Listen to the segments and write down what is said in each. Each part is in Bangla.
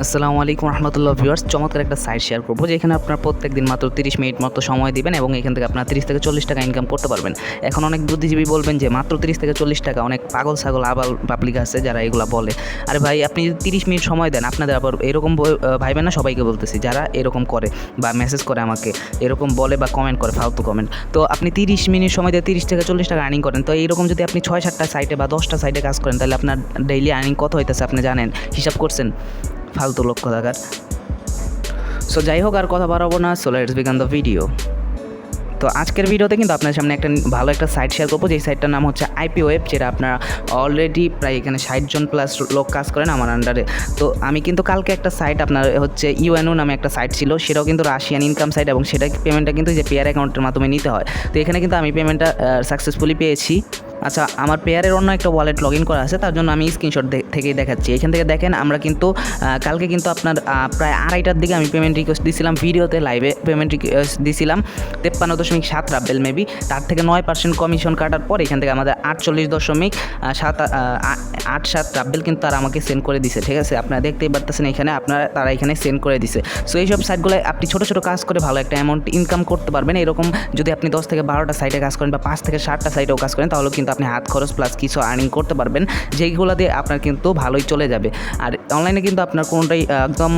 আসসালামু আলাইকুম রহমতুল্লাহ ভিউয়ার্স, চমৎকার একটা সাইট শেয়ার করবো যেখানে আপনার প্রত্যেক দিন মাত্র 30 মিনিট মতো সময় দিবেন এবং এখান থেকে আপনার 30 থেকে 40 টাকা ইনকাম করতে পারবেন। এখন অনেক বুদ্ধিজীবী বলবেন যে মাত্র 30 থেকে 40 টাকা, অনেক পাগল ছাগল আবাল পাবলিক আছে যারা এগুলো বলে। আরে ভাই, আপনি যদি 30 মিনিট সময় দেন, আপনাদের আবার এরকম ভাইবেন না, সবাইকে বলতেছি যারা এরকম করে বা মেসেজ করে আমাকে এরকম বলে বা কমেন্ট করে, ফালতু কমেন্ট। তো আপনি 30 মিনিট সময় দিয়ে 30 থেকে 40 টাকা আর্নিং করেন, তো এইরকম যদি আপনি 6-7টা সাইটে বা 10টা সাইটে কাজ করেন, তাহলে আপনার ডেইলি আর্নিং কত হইতেছে আপনি জানেন? হিসাব করছেন? ফালতু লোক কথাকার। সো যাই হোক, আর কথা বাড়াবো না, so let's begin the video. তো আজকের ভিডিওতে কিন্তু আপনার সামনে একটা ভালো একটা সাইট শেয়ার করবো, যেই সাইটটার নাম হচ্ছে Ipweb, যেটা আপনারা অলরেডি প্রায় এখানে 60 জন প্লাস লোক কাজ করেন আমার আন্ডারে। তো আমি কিন্তু কালকে একটা সাইট আপনার হচ্ছে ইউএনও নামে একটা সাইট ছিল, সেটাও কিন্তু রাশিয়ান ইনকাম সাইট এবং সেটা পেমেন্টটা কিন্তু যে পেয়ার অ্যাকাউন্টের মাধ্যমে নিতে হয়। তো এখানে কিন্তু আমি পেমেন্টটা সাকসেসফুলি পেয়েছি। আচ্ছা, আমার পেয়ারের অন্য একটা ওয়ালেট লগ ইন করা আছে, তার জন্য আমি স্ক্রিনশট থেকেই দেখাচ্ছি। এখান থেকে দেখেন, আমরা কিন্তু কালকে কিন্তু আপনার প্রায় 2:30টার দিকে আমি পেমেন্ট রিকোয়েস্ট দিয়েছিলাম, ভিডিওতে লাইভে পেমেন্ট রিকোয়েস্ট দিয়েছিলাম 53.7 রাব্বেল মেবি। তার থেকে 9% কমিশন কাটার পর এখান থেকে আমাদের 48.87 রাব্বেল কিন্তু তারা আমাকে সেন্ড করে দিছে। ঠিক আছে, আপনারা দেখতেই পারতেছেন এখানে, তারা এখানে সেন্ড করে দিছে। সো এইসব সাইটগুলো আপনি ছোটো ছোটো কাজ করে ভালো একটা অ্যামাউন্ট ইনকাম করতে পারবেন। এরকম যদি আপনি 10 থেকে 12টা সাইটে কাজ করেন বা 5 থেকে 7টা সাইটেও কাজ করেন, তাহলে কিন্তু আপনি হাত খরচ প্লাস কিছু আর্নিং করতে পারবেন, যেইগুলো দিয়ে আপনার কিন্তু ভালোই চলে যাবে। আর অনলাইনে কিন্তু আপনার কোনোটাই একদম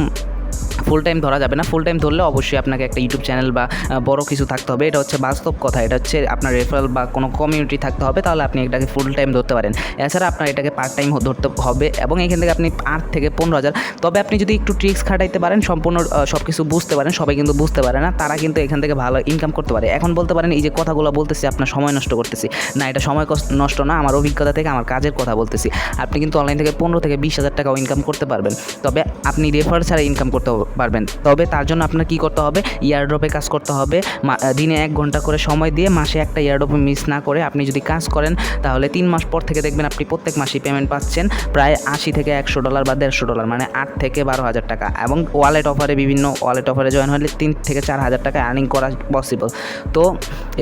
ফুল টাইম ধরা যাবে না। ফুল টাইম ধরলে অবশ্যই আপনাকে একটা ইউটিউব চ্যানেল বা বড় কিছু থাকতে হবে, এটা হচ্ছে বাস্তব কথা। এটা হচ্ছে আপনার রেফারেল বা কোনো কমিউনিটি থাকতে হবে, তাহলে আপনি এটাকে ফুল টাইম ধরতে পারেন। এছাড়া আপনার এটাকে পার্ট টাইম ধরতে হবে এবং এখান থেকে আপনি 8 থেকে 15,000। তবে আপনি যদি একটু ট্রিক্স খাটাইতে পারেন, সম্পূর্ণ সব কিছু বুঝতে পারেন, সবাই কিন্তু বুঝতে পারে না, তারা কিন্তু এখান থেকে ভালো ইনকাম করতে পারে। এখন বলতে পারেন এই যে কথাগুলো বলতেছি আপনার সময় নষ্ট করতেছি, না, এটা সময় নষ্ট না, আমার অভিজ্ঞতা থেকে আমার কাজের কথা বলতেছি। আপনি কিন্তু অনলাইন থেকে 15 থেকে 20,000 টাকাও ইনকাম করতে পারবেন, তবে আপনি রেফার ছাড়া ইনকাম করতে পারবেন। তবে তার জন্য আপনার কী করতে হবে? ইয়ারড্রপে কাজ করতে হবে, দিনে 1 ঘন্টা করে সময় দিয়ে মাসে একটা ইয়ারড্রপে মিস না করে আপনি যদি কাজ করেন, তাহলে 3 মাস পর থেকে দেখবেন আপনি প্রত্যেক মাসেই পেমেন্ট পাচ্ছেন প্রায় $80 থেকে $100 বা $150, মানে 8 থেকে 12,000 টাকা। এবং ওয়ালেট অফারে, বিভিন্ন ওয়ালেট অফারে জয়েন হলে 3 থেকে 4,000 টাকা আর্নিং করা পসিবল। তো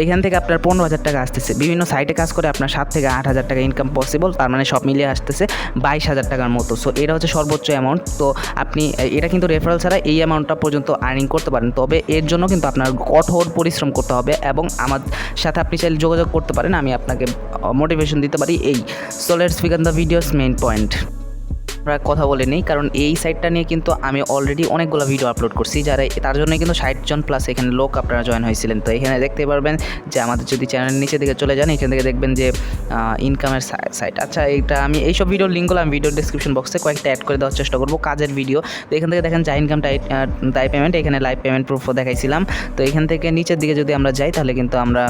এখান থেকে আপনার 15,000 টাকা আসতেছে। বিভিন্ন সাইটে কাজ করে আপনার 7 থেকে 8,000 টাকা ইনকাম পসিবল, তার মানে সব মিলিয়ে আসতেছে 22,000 টাকার মতো। সো এটা হচ্ছে সর্বোচ্চ অ্যামাউন্ট। তো আপনি এটা কিন্তু রেফারেল ছাড়া এই অ্যামাউন্টটা পর্যন্ত আর্নিং করতে পারেন, তবে এর জন্য কিন্তু আপনার কঠোর পরিশ্রম করতে হবে এবং আমার সাথে আপনি চাইলে যোগাযোগ করতে পারেন, আমি আপনাকে মোটিভেশন দিতে পারি। So let's begin the videos main point. আমরা কথা বলে নেই, কারণ এই সাইটটা নিয়ে কিন্তু আমি অলরেডি অনেকগুলো ভিডিও আপলোড করছি, যারা তার জন্য কিন্তু 60 জন প্লাস এখানে লোক আপনারা জয়েন হয়েছিলেন। তো এখানে দেখতে পারবেন যে আমাদের যদি চ্যানেলের নিচে দিকে চলে যান, এখান থেকে দেখবেন যে ইনকামের সাইট। আচ্ছা, এটা আমি এইসব ভিডিওর লিঙ্কগুলো আমি ভিডিও ডিসক্রিপশন বক্সে কয়েকটা অ্যাড করে দেওয়ার চেষ্টা করবো, কাজের ভিডিও। তো এখান থেকে দেখেন যা ইনকাম তাই পেমেন্ট, এখানে লাইভ পেমেন্ট প্রুফও দেখাইছিলাম। তো এখান থেকে নিচের দিকে যদি আমরা যাই, তাহলে কিন্তু আমরা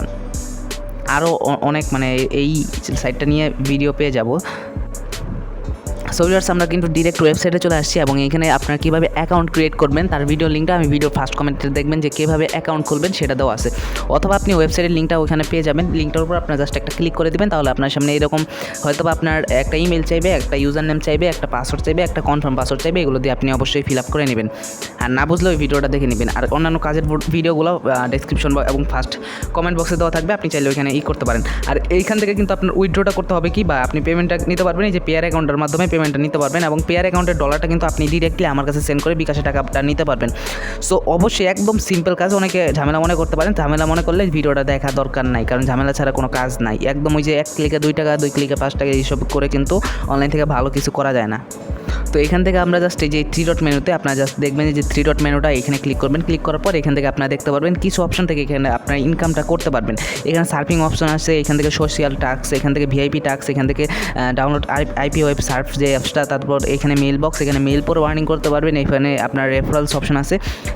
আরও অনেক, মানে এই সাইটটা নিয়ে ভিডিও পেয়ে যাব। সো ভিউয়ার্স, আমরা কিন্তু ডিরেক্ট ওয়েবসাইটে চলে আসছি এবং এখানে আপনারা কীভাবে অ্যাকাউন্ট ক্রিয়েট করবেন তার ভিডিও লিঙ্কটা আমি ভিডিও ফার্স্ট কমেন্টে দেখবেন যে কীভাবে অ্যাকাউন্ট খুলবেন সেটা দেওয়া আছে, অথবা আপনি ওয়েবসাইটের লিঙ্কটা ওখানে পেয়ে যাবেন। লিঙ্কটার উপর আপনার জাস্ট একটা ক্লিক করে দেবেন, তাহলে আপনার সামনে এরকম হয়তো বা আপনার একটা ইমেল চাইবে, একটা ইউজার নেম চাইবে, একটা পাসওয়ার্ড চাইবে, একটা কনফার্ম পাসওয়ার্ড চাইবে। এগুলো দিয়ে আপনি অবশ্যই ফিল আপ করে নেবেন, আর না বুঝলে ওই ভিডিওটা দেখে নেবেন। আর অন্যান্য কাজের ভিডিওগুলো ডেসক্রিপশন এবং ফার্স্ট কমেন্ট বক্সে দেওয়া থাকবে, আপনি চাইলে ওইখানে করতে পারেন। আর এইখান থেকে কিন্তু আপনার উইথড্রটা করতে হবে কি, বা আপনি পেমেন্টটা নিতে পারবেন এই যে পেয়ার অ্যাকাউন্টের মাধ্যমে পেমেন্টটা নিতে পারবেন, এবং পেয়ার অ্যাকাউন্টের ডলারটা কিন্তু আপনি ডিরেক্টলি আমার কাছে সেন্ড করে বিকাশে টাকাটা নিতে পারবেন। সো অবশ্যই একদম সিম্পল কাজ। অনেকে ঝামেলা মনে করতে পারেন, ঝামেলা মনে করলে ভিডিওটা দেখা দরকার নাই, কারণ ঝামেলা ছাড়া কোনো কাজ নাই। একদম ওই যে 1 ক্লিকে 2 টাকা, 2 ক্লিকে 5 টাকা, এইসব করে কিন্তু অনলাইন থেকে ভালো কিছু করা যায় না। তো এখান থেকে আমরা জাস্ট এই যে 3 ডট মেনুতে আপনারা জাস্ট দেখবেন যে 3 ডট মেনুটা, এখানে ক্লিক করবেন। ক্লিক করার পর এখান থেকে আপনারা দেখতে পারবেন কিছু অপশন থেকে এখানে আপনার ইনকামটা করতে পারবেন। এখানে সার্ফিং অপশন আছে, এখান থেকে সোশ্যাল টাস্ক, এখান থেকে ভিআইপি টাস্ক, এখান থেকে ডাউনলোড Ipweb সার্ফ যে অ্যাপসটা, তারপর এখানে মেল বক্স, এখানে মেল পরে ওয়ার্নিং করতে পারবেন। এখানে আপনার রেফারেলস অপশন আছে,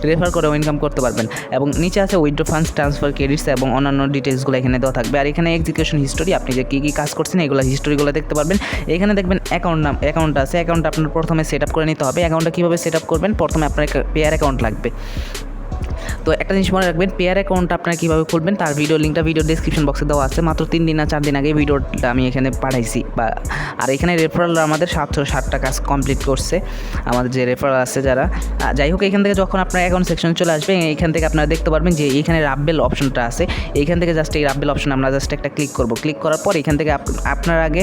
রেফার করে ইনকাম করতে পারবেন। এবং নিচে আছে উইথড্র ফান্ডস, ট্রান্সফার, ক্রেডিটস এবং অন্যান্য ডিটেলসগুলো এখানে দেওয়া থাকবে। আর এখানে এক্সিকিউশন হিস্টোরি, আপনি যে কী কাজ করছেন এগুলো হিস্টোরিগুলো দেখতে পারবেন। এখানে দেখবেন অ্যাকাউন্ট আছে, অ্যাকাউন্ট আপনার প্রথমে সেট আপ করে নিতে হবে। অ্যাকাউন্টটা কীভাবে সেট আপ করবেন? প্রথমে আপনার পেয়ার অ্যাকাউন্ট লাগবে। তো একটা জিনিস মনে রাখবেন, পেয়ার অ্যাকাউন্টটা আপনারা কীভাবে খুলবেন তার লিঙ্কটা ভিডিও ডিসক্রিপশন বক্সে দেওয়া আছে। মাত্র 3 দিন না 4 দিন আগে ভিডিওটা আমি এখানে পাঠাইছি। আর এখানে রেফারেল আমাদের 760টা কাজ কমপ্লিট করছে আমাদের যে রেফারেল আছে যারা। যাই হোক, এখান থেকে যখন আপনার অ্যাকাউন্ট সেকশনে চলে আসবে, এইখান থেকে আপনারা দেখতে পারবেন যে এইখানে রাব্বেল অপশনটা আছে। এইখান থেকে জাস্ট এই রাব্বেল অপশন আমরা জাস্ট একটা ক্লিক করব। ক্লিক করার পর এখান থেকে আপনার আগে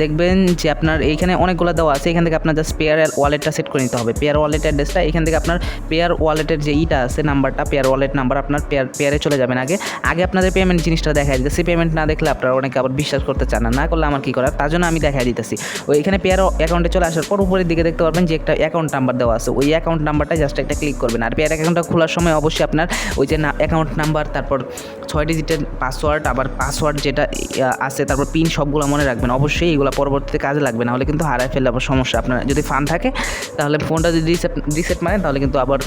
দেখবেন যে আপনার এইখানে অনেকগুলো দেওয়া আছে। এখান থেকে আপনার জাস্ট পেয়ার ওয়ালেটটা সেট করে নিতে হবে। পেয়ার ওয়ালেট অ্যাড্রেসটা এখান থেকে আপনার পেয়ার ওয়ালেটের যে ইটা আছে নাম্বারটা, পেয়ার ওয়ালেট নাম্বার আপনার পেয়ারে চলে যাবেন। আগে আপনাদের পেমেন্ট জিনিসটা দেখাই দিতেছি। পেমেন্ট না দেখলে আপনারা অনেকে আবার বিশ্বাস করতে চান না করলে আমার কী করার, তার জন্য আমি দেখাই দিতেছি। এখানে পেয়ার অ্যাকাউন্টে চলে আসার পর উপরের দিকে দেখতে পারবেন যে একটা অ্যাকাউন্ট নাম্বার দেওয়া আছে। ওই অ্যাকাউন্ট নাম্বারটা জাস্ট একটা ক্লিক করবেন। আর পেয়ার অ্যাকাউন্টটা খোলার সময় অবশ্যই আপনার ওই যে অ্যাকাউন্ট নাম্বার, তারপর 6 ডিজিটের পাসওয়ার্ড, আবার পাসওয়ার্ড যেটা আছে, তারপর পিন সবগুলো মনে রাখবেন। অবশ্যই এইগুলো পরবর্তীতে কাজে লাগবে, না হলে কিন্তু হারায় ফেললে আবার সমস্যা। আপনার যদি ফান থাকে তাহলে ফোনটা যদি রিসেট মারেন তাহলে কিন্তু আবার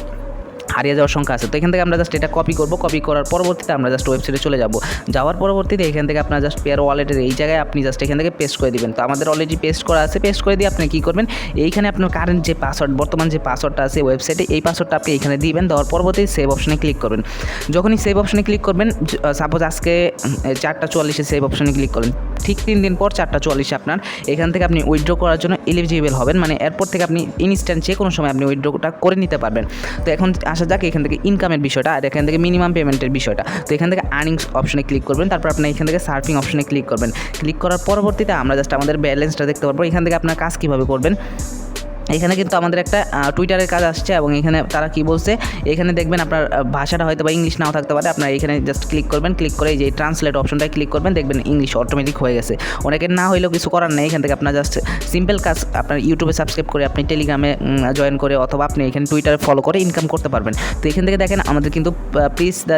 হারিয়ে যাওয়ার সংখ্যা আছে। তো এখান থেকে আমরা জাস্ট এটা কপি করব। কপি করার পরবর্তীতে আমরা জাস্ট ওয়েবসাইটে চলে যাব। যাওয়ার পরবর্তীতে এখান থেকে আপনার জাস্ট পেয়ার ওয়ালেটের এই জায়গায় আপনি জাস্ট এখান থেকে পেস্ট করে দিবেন। তো আমাদের অলরেডি পেস্ট করা আছে। পেস্ট করে দিয়ে আপনি কী করবেন, এইখানে আপনার কারেন্ট যে পাসওয়ার্ড, বর্তমান যে পাসওয়ার্ডটা আছে ওয়েবসাইটে, এই পাসওয়ার্ডটা আপনি এখানে দিবেন। দেওয়ার পরবর্তীতে সেভ অপশনে ক্লিক করবেন। যখনই সেভ অপশনে ক্লিক করবেন, সাপোজ আজকে 4:44 সেভ অপশনে ক্লিক করলেন, ঠিক 3 দিন পর 4:44 আপনার এখান থেকে আপনি উইথড্র করার জন্য এলিজিবল হবেন। মানে এরপর থেকে আপনি ইনস্ট্যান্ট যে কোনো সময় আপনি উইথড্রটা করে নিতে পারবেন। তো এখন আসা যাক এখান থেকে ইনকামের বিষয়টা, আর এখান থেকে মিনিমাম পেমেন্টের বিষয়টা। তো এখান থেকে আর্নিংস অপশনে ক্লিক করবেন। তারপর আপনি এখান থেকে সার্ফিং অপশনে ক্লিক করবেন। ক্লিক করার পরবর্তীতে আমরা জাস্ট আমাদের ব্যালেন্সটা দেখতে পারবো। এখান থেকে আপনার কাজ কীভাবে করবেন, এখানে কিন্তু আমাদের একটা টুইটারের কাজ আসছে এবং এখানে তারা কি বলছে, এখানে দেখবেন আপনার ভাষাটা হয়তো বা ইংলিশ নাও থাকতে পারে। আপনার এখানে জাস্ট ক্লিক করবেন। ক্লিক করে এই যে ট্রান্সলেট অপশনটায় ক্লিক করবেন, দেখবেন ইংলিশ অটোমেটিক হয়ে গেছে। অনেকের না হইলেও কিছু করার নেই। এখান থেকে আপনার জাস্ট সিম্পল কাজ, আপনার ইউটিউবে সাবস্ক্রাইব করে, আপনি টেলিগ্রামে জয়েন করে, অথবা আপনি এখানে টুইটারে ফলো করে ইনকাম করতে পারবেন। তো এখান থেকে দেখেন আমাদের কিন্তু প্লিজ দ্য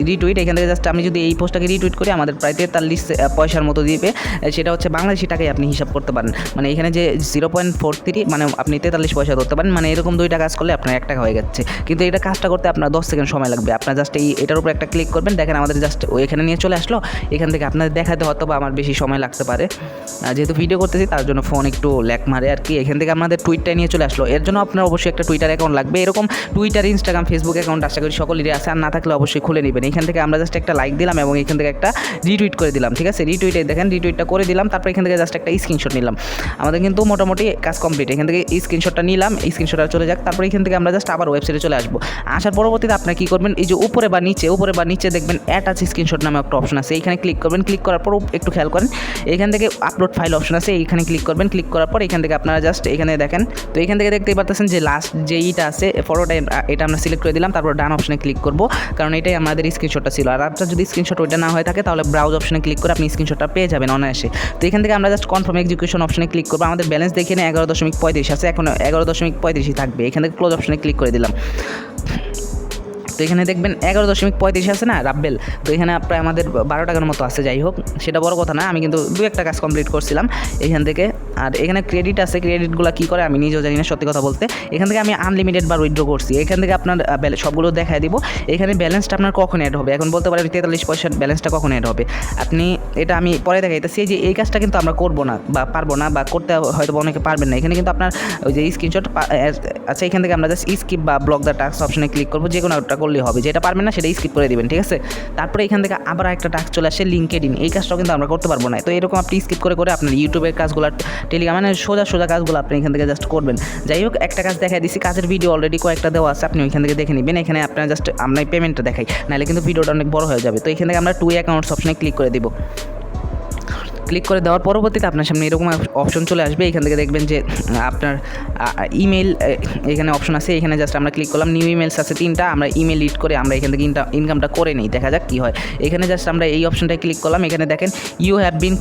রিটুইট, এখান থেকে জাস্ট আমি যদি এই পোস্টটাকে রিটুইট করি আমাদের প্রায় 43 পয়সার মতো দিবে। সেটা হচ্ছে বাংলাদেশি টাকায় আপনি হিসাব করতে পারেন। মানে এখানে যে 0.43 মানে আপনি 43 পয়সা ধরতে পারেন। মানে এরকম 2টা কাজ করলে আপনার 1 টাকা হয়ে যাচ্ছে। কিন্তু এটা কাজটা করতে আপনার 10 সেকেন্ড সময় লাগবে। আপনার জাস্ট এটার উপর একটা ক্লিক করবেন। দেখেন আমাদের জাস্ট এখানে নিয়ে চলে আসলো। এখান থেকে আপনাদের দেখাতে হয়তো বা আমার বেশি সময় লাগতে পারে, যেহেতু ভিডিও করতেছি তার জন্য ফোন একটু ল্যাগ মারে আর কি। এখান থেকে আমাদের টুইটটা নিয়ে চলে আসলো। এর জন্য আপনার অবশ্যই একটা টুইটার অ্যাকাউন্ট লাগবে। এরকম টুইটার, ইনস্টাগ্রাম, ফেসবুক অ্যাকাউন্ট আশা করি সকলেরই আছে, আর না থাকলে অবশ্যই খুলে নেবেন। এখান থেকে আমরা জাস্ট একটা লাইক দিলাম এবং এখান থেকে একটা রিটুইট করে দিলাম। ঠিক আছে, রিটুইটে দেখেন রিটুইটটা করে দিলাম। তারপর এখান থেকে জাস্ট একটা স্ক্রিনশট নিলাম। আমাদের কিন্তু মোটামুটি কাজ কমপ্লিট। এখান থেকে স্ক্রিনশটটা নিলাম, স্ক্রিনশটটা চলে যাক। তারপর এখান থেকে আমরা জাস্ট আবার ওয়েবসাইটে চলে আসবো। আসার পরবর্তীতে আপনারা কী করবেন, এই যে উপরে বা নিচে দেখবেন অ্যাটাচ স্ক্রিনশট নামে একটা অপশন আছে। এইখানে ক্লিক করবেন। ক্লিক করার পর একটু খেয়াল করেন, এখান থেকে আপলোড ফাইল অপশন আছে। এইখানে ক্লিক করবেন। ক্লিক করার পর এখান থেকে আপনারা জাস্ট এখানে দেখেন। তো এখান থেকে দেখতেই পাচ্ছেন যে লাস্ট যে ইটা আছে ফটোটা, এটা আমরা সিলেক্ট করে দিলাম। তারপর ডান অপশনে ক্লিক করব, কারণ এটাই আমাদের স্ক্রিনশটটা ছিল। আর আপনার যদি স্ক্রিনশট ওইটা না হয়ে থাকে তাহলে ব্রাউজ অপশনে ক্লিক করে আপনি স্ক্রিনশটটা পেয়ে যাবেন অনায়াসে। তো এখান থেকে আমরা জাস্ট কনফার্ম এক্সিকিউশন অপশনে ক্লিক করবো। আমাদের ব্যালেন্স দেখে 11.35 আছে, এখন 11.35 থাকবে। এখান থেকে ক্লোজ অপশনে ক্লিক করে দিলাম। তো এখানে দেখবেন 11.35 আছে না রাব্বেল। তো এখানে প্রায় আমাদের 12 টাকার মতো আছে। যাই হোক, সেটা বড় কথা না, আমি কিন্তু 2-1টা কাজ কমপ্লিট করছিলাম এখান থেকে। আর এখানে ক্রেডিট আছে, ক্রেডিটগুলো কী করে আমি নিজেও জানি না সত্যি কথা বলতে। এখান থেকে আমি আনলিমিটেড বার উইথড্র করছি। এখান থেকে আপনার সবগুলো দেখায় দিব। এখানে ব্যালেন্সটা আপনার কখন অ্যাড হবে, এখন বলতে পারেন 43 পয়সার ব্যালেন্সটা কখন অ্যাড হবে আপনি, এটা আমি পরে দেখাইতেছি। যে এই কাজটা কিন্তু আমরা করবো না বা পারবো না, বা করতে হয়তো অনেকে পারবেন না। এখানে কিন্তু আপনার ওই যে স্ক্রিনশট আচ্ছা, এখান থেকে আমরা জাস্ট স্কিপ বা ব্লক দ্য টাস্ক অপশনে ক্লিক করবো। যে কোনো একটা করলেই হবে, যেটা পারবেন না সেটা স্কিপ করে দিবেন। ঠিক আছে, তারপরে এখান থেকে আবার একটা টাস্ক চলে আসে লিঙ্কেডিন। এই কাজটাও কিন্তু আমরা করতে পারবো না। তো এরকম আপনি স্কিপ করে আপনার ইউটিউবের কাজগুলো, টেলিগ্রাম, মানে সোজা কাজগুলো আপনি এখান থেকে জাস্ট করবেন। যাই হোক, একটা কাজ দেখাই দিচ্ছি, কাজের ভিডিও অলরেডি কয়েকটা দেওয়া আছে, আপনি ওইখান থেকে দেখে নেবেন। এখানে আপনার জাস্ট আমরা পেমেন্টটা দেখাই, নাহলে কিন্তু ভিডিওটা অনেক বড় হয়ে যাবে। তো এখান থেকে আমরা 2 অ্যাকাউন্টস অপশনে ক্লিক করে দিব। ক্লিক করে দেওয়ার পরবর্তীতে আপনার সামনে এরকম অপশন চলে আসবে। এখান থেকে দেখবেন যে আপনার ইমেল এখানে অপশন আছে। এখানে জাস্ট আমরা ক্লিক করলাম। নিউ ইমেলস আছে 3টা, আমরা ইমেল লিড করে আমরা এখান থেকে ইনকামটা করে নিই, দেখা যাক কী হয়। এখানে জাস্ট আমরা এই অপশনটায় ক্লিক করলাম। এখানে দেখেন ইউ হ্যাভ বিন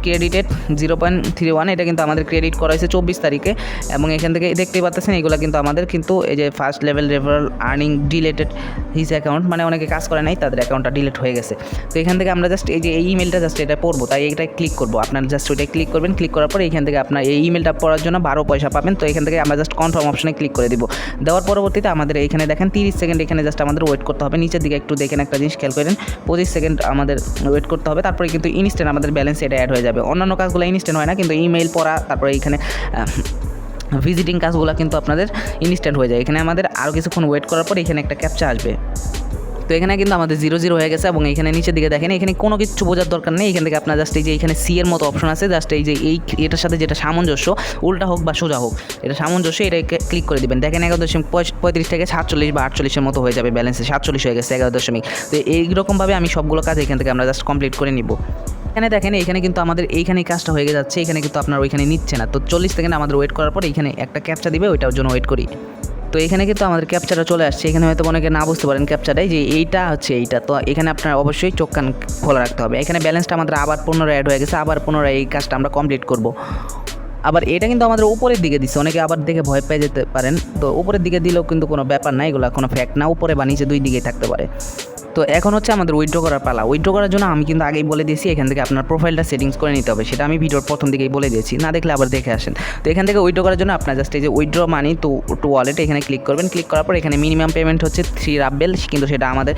ক্রেডিটেড 0.31, এটা কিন্তু আমাদের ক্রেডিট করা হয়েছে 24 তারিখে। এবং এখান থেকে দেখতেই পাচ্ছেন এগুলো কিন্তু আমাদের কিন্তু এই যে first level referral earning deleted his account, মানে অনেকে কাজ করে নাই তাদের অ্যাকাউন্টটা ডিলেট হয়ে গেছে। তো এখান থেকে আমরা জাস্ট এই যে এই ইমেলটা জাস্ট এটা পড়বো, তাই এটা ক্লিক করবো। আপনার জাস্ট ওইটা ক্লিক করবেন। ক্লিক করার পর এখান থেকে আপনার এই ইমেলটা পড়ার জন্য 12 পয়সা পাবেন। তো এখান থেকে আমরা জাস্ট কনফার্ম অপশনে ক্লিক করে দিব। দেওয়ার পরবর্তীতে আমাদের এখানে দেখেন 30 সেকেন্ড এখানে জাস্ট আমাদের ওয়েট করতে হবে। নিচের দিকে একটু দেখেন, একটা জিনিস খেয়াল করেন, 25 সেকেন্ড আমাদের ওয়েট করতে হবে। তারপরে কিন্তু ইনস্ট্যান্ট আমাদের ব্যালেন্স এটা অ্যাড হয়ে যাবে। অন্যান্য কাজগুলো ইনস্ট্যান্ট হয় না, কিন্তু ইমেল পড়া, তারপরে এখানে ভিজিটিং কাজগুলো কিন্তু আপনাদের ইনস্ট্যান্ট হয়ে যায়। এখানে আমাদের আরও কিছুক্ষণ ওয়েট করার পর এখানে একটা ক্যাপচা আসবে। তো এখানে কিন্তু আমাদের 0 হয়ে গেছে এবং এখানে নিচের দিকে দেখেন এখানে কোনো কিছু বোঝার দরকার নেই। এখান থেকে আপনার জাস্ট এই যে এখানে সি এর মতো অপশন আছে, জাস্ট এই যে এটার সাথে যেটা সামঞ্জস্য, উল্টা হোক বা সোজা হোক, এটা সামঞ্জস্য, এটা ক্লিক করে দিবেন। দেখেন 11.35 থেকে 47 বা 48-এর মতো হয়ে যাবে, ব্যালেন্সে 47 হয়ে গেছে 11 তো এইরকমভাবে আমি সবগুলো কাজ এখান থেকে আমরা জাস্ট কমপ্লিট করে নিব। এখানে দেখেন এখানে কিন্তু আমাদের এইখানেই কাজটা হয়ে যাচ্ছে, এখানে কিন্তু আপনার ওইখানে নিচ্ছে না। তো 40 সেকেন্ড আমাদের ওয়েট করার পর এখানে একটা ক্যাপচা দিবে, ওইটার জন্য ওয়েট করি। তো এখানে কিন্তু আমাদের ক্যাপচাটা চলে আসছে। এখানে হয়তো অনেকে না বুঝতে পারেন ক্যাপচাটাই যে এইটা হচ্ছে এইটা। তো এখানে আপনার অবশ্যই চোখ কান খোলা রাখতে হবে। এখানে ব্যালেন্সটা আমাদের আবার পুনরায় অ্যাড হয়ে গেছে, আবার পুনরায় এই কাজটা আমরা কমপ্লিট করব। আবার এটা কিন্তু আমাদের উপরের দিকে দিচ্ছে, অনেকে আবার দেখে ভয় পেয়ে যেতে পারেন। তো উপরের দিকে দিলেও কিন্তু কোনো ব্যাপার না, এগুলো কোনো ফ্যাক্ট না, উপরে বা নিচে দুই দিকেই থাকতে পারে। তো এখন হচ্ছে আমাদের উইথড্র করার পালা। উইথড্র করার জন্য আমি কিন্তু আগেই বলে দিয়েছি এখান থেকে আপনার প্রোফাইলটা সেটিংস করে নিতে হবে, সেটা আমি ভিডিওর প্রথম দিকেই বলে দিয়েছি, না দেখলে আবার দেখে আসেন। তো এখান থেকে উইথড্র করার জন্য আপনার জাস্ট এই যে উইথড্র মানি টু ওয়ালেট এখানে ক্লিক করবেন। ক্লিক করার পর এখানে মিনিমাম পেমেন্ট হচ্ছে 3 রাব্বেল, কিন্তু সেটা আমাদের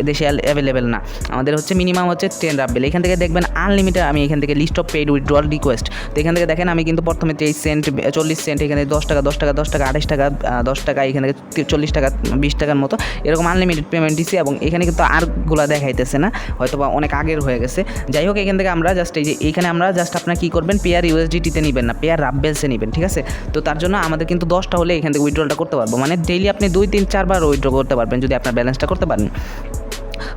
দেশে অ্যাভেলেবেল না, আমাদের হচ্ছে মিনিমাম হচ্ছে 10 রাব্বেল। এখান থেকে দেখবেন আনলিমিটেড, আমি এখান থেকে list of paid withdrawal request. তো এখান থেকে দেখেন আমি কিন্তু প্রথমে 23 সেন্ট, 40 সেন্ট, এখানে 10 টাকা 10 টাকা 10 টাকা 28 টাকা 10 টাকা, এখান থেকে 40 টাকা 20 টাকার মতো এরকম আনলিমিটেড পেমেন্ট দিচ্ছি। এবং এখানে কিন্তু আরগুলো দেখাইতেছে না, হয়তো বা অনেক আগের হয়ে গেছে। যাই হোক, এখান থেকে আমরা জাস্ট এই যে এইখানে আমরা জাস্ট আপনার কী করবেন, পেয়ার ইউএসডিটিতে নেবেন না, পেয়ার রাব্বেলসে নেবেন, ঠিক আছে। তো তার জন্য আমাদের কিন্তু 10টা হলে এখান থেকে উইথড্রলটা করতে পারবো, মানে ডেইলি আপনি 2 3 4 বার উইথড্র করতে পারবেন যদি আপনার ব্যালেন্সটা করতে পারেন।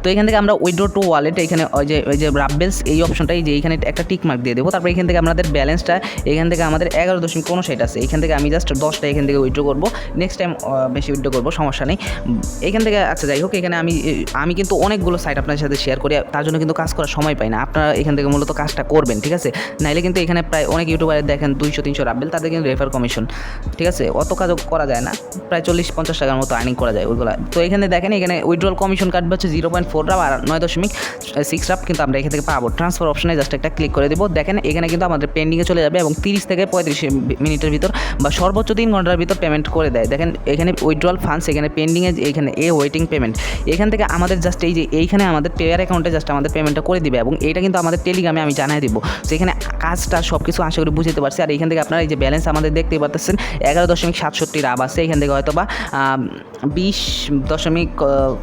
তো এখান থেকে আমরা উইথড্র টু ওয়ালেট এখানে ওই যে রাব্বেলস এই অপশনটাই যে এইখানে একটা টিক মার্ক দিয়ে দেবো। তারপর এখান থেকে আমাদের ব্যালেন্সটা এখান থেকে আমাদের 11.59 আছে, এখান থেকে আমি জাস্ট 10টা এখান থেকে উইথড্র করবো, নেক্সট টাইম বেশি উইথড্র করবো, সমস্যা নেই এখান থেকে। আচ্ছা যাই হোক, এখানে আমি কিন্তু অনেকগুলো সাইট আপনার সাথে শেয়ার করি, তার জন্য কিন্তু কাজ করার সময় পাই না। আপনারা এখান থেকে মূলত কাজটা করবেন, ঠিক আছে। নাইলে কিন্তু এখানে প্রায় অনেক ইউটিউবারে দেখেন 200-300 রাব্বেল, তাদের কিন্তু রেফার কমিশন, ঠিক আছে, অত কাজও করা যায় না, প্রায় 40-50 টাকার মতো আর্নিং করা যায় ওইগুলো। তো এখানে দেখেন এখানে উইথড্রল কমিশন কাটবে হচ্ছে 0.4 রাব আর 9.6 রাব কিন্তু আমরা এখান থেকে পাবো। ট্রান্সফার অপশনে জাস্ট একটা ক্লিক করে দেবো। দেখেন এখানে কিন্তু আমাদের পেন্ডিংয়ে চলে যাবে এবং 30 থেকে 35 মিনিটের ভিতর বা সর্বোচ্চ 3 ঘন্টার ভিতর পেমেন্ট করে দেয়। দেখেন এখানে উইথড্রল ফান্ডস, এখানে পেন্ডিংয়ে, এখানে ওয়েটিং পেমেন্ট, এখান থেকে আমাদের জাস্ট এই যে এইখানে আমাদের পেয়ার অ্যাকাউন্টে জাস্ট আমাদের পেমেন্টটা করে দিবে এবং এইটা কিন্তু আমাদের টেলিগ্রামে আমি জানাই দিব। তো এখানে কাজটা সব কিছু আশা করি বুঝতে পারছি। আর এখান থেকে আপনারা এই যে ব্যালেন্স আমাদের দেখতেই পাচ্ছেন 11.67 রাব আছে, এখান থেকে হয়তো বা 20 দশমিক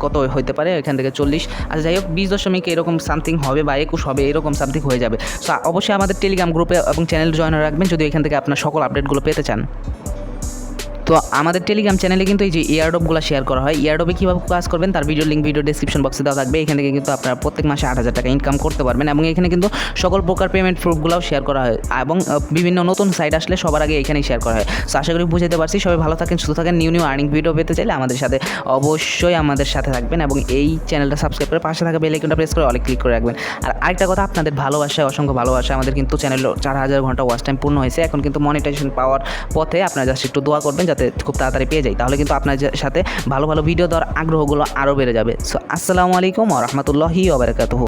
কত হইতে পারে, এখান থেকে 40, আচ্ছা যাই হোক 20 এরকম সামথিং হবে বা 21 হবে, এরকম সামথিং হয়ে যাবে। সো অবশ্যই আমাদের টেলিগ্রাম গ্রুপে এবং চ্যানেল জয়েন রাখবেন যদি এখান থেকে আপনার সকল আপডেটগুলো পেতে চান। তো আমাদের টেলিগ্রাম চ্যানেলে কিন্তু এই যে এয়ারড্রপগুলো শেয়ার করা হয়, এয়ারড্রপে কীভাবে কাজ করবেন তার ভিডিও লিঙ্ক ভিডিও ডেসক্রিপশন বক্সে দেওয়া থাকবে। এখান থেকে কিন্তু আপনারা প্রত্যেক মাসে 8,000 টাকা ইনকাম করতে পারবেন এবং এখানে কিন্তু সকল প্রকার পেমেন্ট প্রুফগুলোও শেয়ার করা হয় এবং বিভিন্ন নতুন সাইট আসলে সবার আগে এখানেই শেয়ার করা হয়। সো আশা করি বুঝতে পারছি। সবাই ভালো থাকেন, সুস্থ থাকেন। নিউ আর্নিং ভিডিও পেতে চাইলে অবশ্যই আমাদের সাথে থাকবেন এবং এই চ্যানেলটা সাবস্ক্রাইব করে পাশে থাকা বেল আইকনটা প্রেস করে অলে ক্লিক করে রাখবেন। আর আরেকটা কথা, আপনাদের ভালোবাসায় অসংখ্য ভালোবাসা, আমাদের কিন্তু চ্যানেল 4,000 ঘন্টা ওয়াচ টাইম পূর্ণ হয়েছে, এখন কিন্তু মনিটাইজেশন পাওয়ার পথে। আপনারা জাস্ট একটু দোয়া করবেন যাতে খুব তাড়াতাড়ি পেয়ে যাই, তাহলে কিন্তু আপনার সাথে ভালো ভালো ভিডিও দেওয়ার আগ্রহগুলো আরও বেড়ে যাবে। সো আসসালামু আলাইকুম ওয়া রাহমাতুল্লাহি ওয়া বারাকাতুহু।